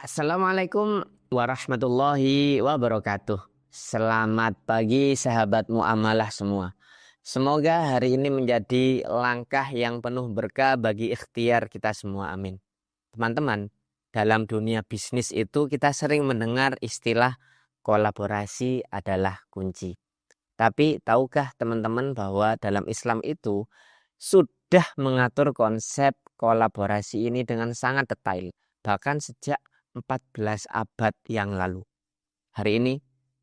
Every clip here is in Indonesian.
Assalamualaikum warahmatullahi wabarakatuh. Selamat pagi sahabat muamalah semua. Semoga hari ini menjadi langkah yang penuh berkah bagi ikhtiar kita semua. Amin. Teman-teman, dalam dunia bisnis itu kita sering mendengar istilah kolaborasi adalah kunci. Tapi tahukah teman-teman bahwa dalam Islam itu sudah mengatur konsep kolaborasi ini dengan sangat detail. Bahkan sejak 14 abad yang lalu. Hari ini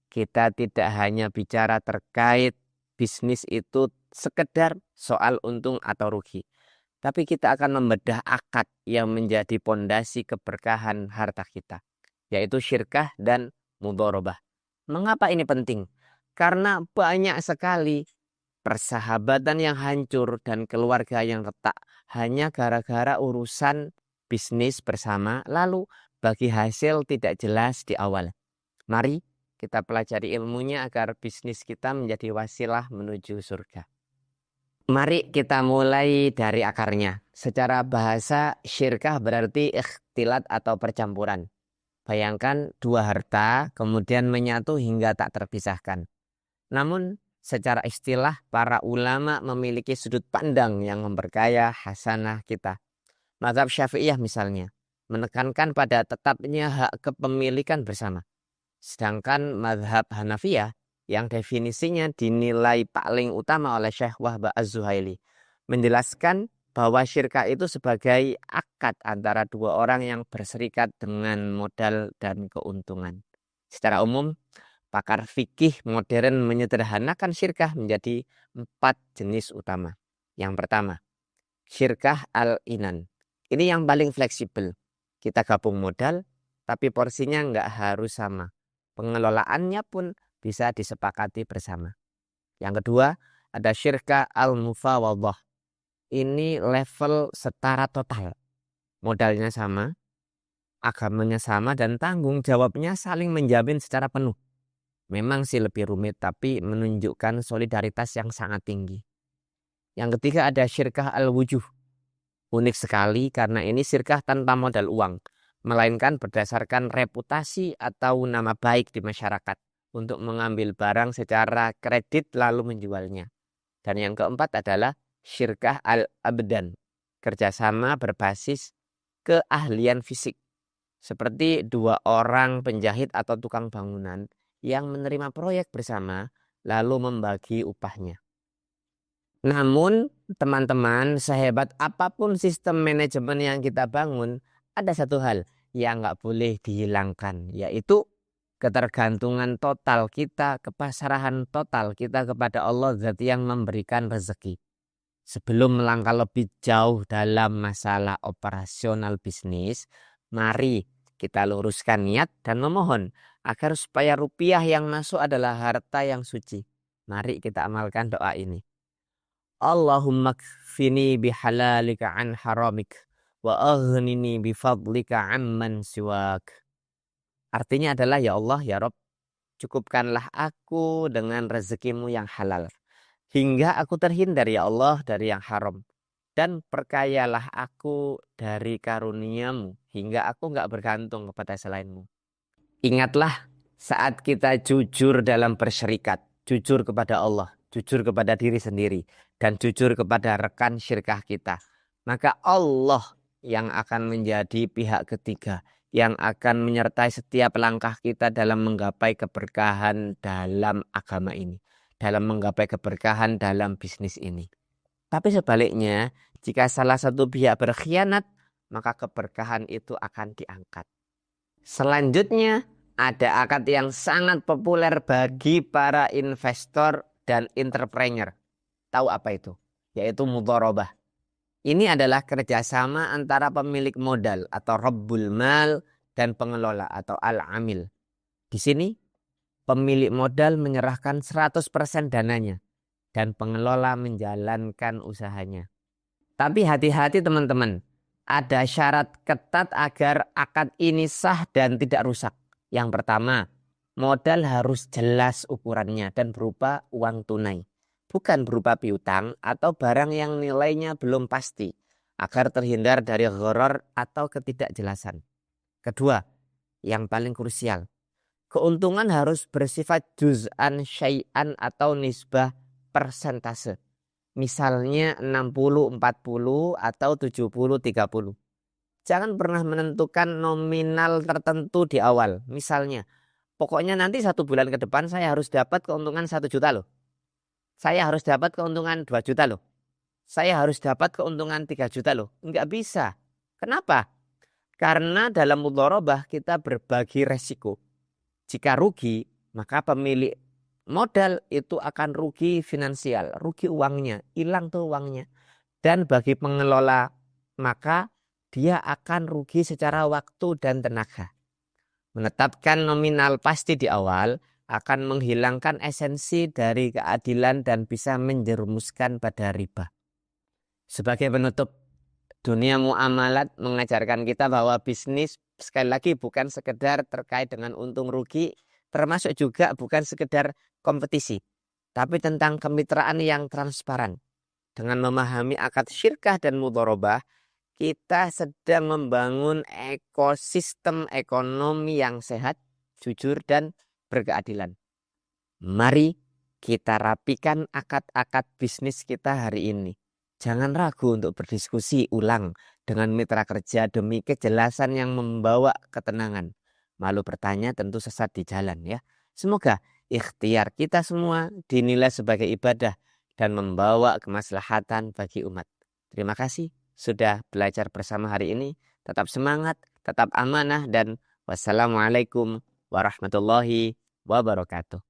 kita tidak hanya bicara terkait bisnis itu sekedar soal untung atau rugi. Tapi kita akan membedah akad yang menjadi pondasi keberkahan harta kita. Yaitu syirkah dan mudharabah. Mengapa ini penting? Karena banyak sekali persahabatan yang hancur dan keluarga yang retak hanya gara-gara urusan bisnis bersama lalu bagi hasil tidak jelas di awal. Mari kita pelajari ilmunya agar bisnis kita menjadi wasilah menuju surga. Mari kita mulai dari akarnya. Secara bahasa syirkah berarti ikhtilat atau percampuran. Bayangkan dua harta kemudian menyatu hingga tak terpisahkan. Namun secara istilah para ulama memiliki sudut pandang yang memperkaya hasanah kita. Mazhab Syafi'iyah misalnya menekankan pada tetapnya hak kepemilikan bersama. Sedangkan mazhab Hanafiyah yang definisinya dinilai paling utama oleh Syekh Wahbah Az-Zuhaili menjelaskan bahwa syirkah itu sebagai akad antara dua orang yang berserikat dengan modal dan keuntungan. Secara umum, pakar fikih modern menyederhanakan syirkah menjadi 4 jenis utama. Yang pertama, syirkah al-inan. Ini yang paling fleksibel. Kita gabung modal, tapi porsinya nggak harus sama. Pengelolaannya pun bisa disepakati bersama. Yang kedua, ada syirkah al-mufawadah. Ini level setara total. Modalnya sama, agamanya sama, dan tanggung jawabnya saling menjamin secara penuh. Memang sih lebih rumit, tapi menunjukkan solidaritas yang sangat tinggi. Yang ketiga ada syirkah al-wujuh. Unik sekali karena ini syirkah tanpa modal uang, melainkan berdasarkan reputasi atau nama baik di masyarakat untuk mengambil barang secara kredit lalu menjualnya. Dan yang keempat adalah syirkah al-abdan, kerjasama berbasis keahlian fisik. Seperti dua orang penjahit atau tukang bangunan yang menerima proyek bersama lalu membagi upahnya. Namun teman-teman, sehebat apapun sistem manajemen yang kita bangun, ada satu hal yang nggak boleh dihilangkan, yaitu ketergantungan total kita, kepasrahan total kita kepada Allah Zat yang memberikan rezeki. Sebelum melangkah lebih jauh dalam masalah operasional bisnis, mari kita luruskan niat dan memohon agar supaya rupiah yang masuk adalah harta yang suci. Mari kita amalkan doa ini. Allahumma kfini bihalalika an haramik wa aghnini bifadlika amman siwak. Artinya adalah ya Allah ya Rabb, cukupkanlah aku dengan rezekimu yang halal hingga aku terhindar ya Allah dari yang haram, dan perkayalah aku dari karuniamu hingga aku enggak bergantung kepada selainmu. Ingatlah saat kita jujur dalam berserikat, jujur kepada Allah, jujur kepada diri sendiri, dan jujur kepada rekan syirkah kita. Maka Allah yang akan menjadi pihak ketiga, yang akan menyertai setiap langkah kita dalam menggapai keberkahan dalam agama ini, dalam menggapai keberkahan dalam bisnis ini. Tapi sebaliknya, jika salah satu pihak berkhianat, maka keberkahan itu akan diangkat. Selanjutnya, ada akad yang sangat populer bagi para investor dan entrepreneur. Tahu apa itu? Yaitu mudharabah. Ini adalah kerjasama antara pemilik modal atau rabbul mal dan pengelola atau al-amil. Di sini, pemilik modal menyerahkan 100% dananya dan pengelola menjalankan usahanya. Tapi hati-hati teman-teman, ada syarat ketat agar akad ini sah dan tidak rusak. Yang pertama, modal harus jelas ukurannya dan berupa uang tunai. bukan berupa piutang atau barang yang nilainya belum pasti, agar terhindar dari gharar atau ketidakjelasan. Kedua, yang paling krusial, keuntungan harus bersifat juz'an syai'an atau nisbah persentase. Misalnya 60-40 atau 70-30. Jangan pernah menentukan nominal tertentu di awal. Misalnya, pokoknya nanti 1 bulan ke depan saya harus dapat keuntungan 1 juta loh. Saya harus dapat keuntungan 2 juta loh. Saya harus dapat keuntungan 3 juta loh. Enggak bisa. Kenapa? Karena dalam mudharabah kita berbagi resiko. Jika rugi, maka pemilik modal itu akan rugi finansial, rugi uangnya, hilang tuh uangnya. Dan bagi pengelola, maka dia akan rugi secara waktu dan tenaga. Menetapkan nominal pasti di awal akan menghilangkan esensi dari keadilan dan bisa menjerumuskan pada riba. Sebagai penutup, dunia muamalat mengajarkan kita bahwa bisnis sekali lagi bukan sekedar terkait dengan untung rugi, termasuk juga bukan sekedar kompetisi, tapi tentang kemitraan yang transparan. Dengan memahami akad syirkah dan mudharabah, kita sedang membangun ekosistem ekonomi yang sehat, jujur, dan berkeadilan. Mari kita rapikan akad-akad bisnis kita hari ini. Jangan ragu untuk berdiskusi ulang dengan mitra kerja demi kejelasan yang membawa ketenangan. Malu bertanya tentu sesat di jalan ya. Semoga ikhtiar kita semua dinilai sebagai ibadah dan membawa kemaslahatan bagi umat. Terima kasih sudah belajar bersama hari ini. Tetap semangat, tetap amanah, dan wassalamualaikum warahmatullahi wabarakatuh.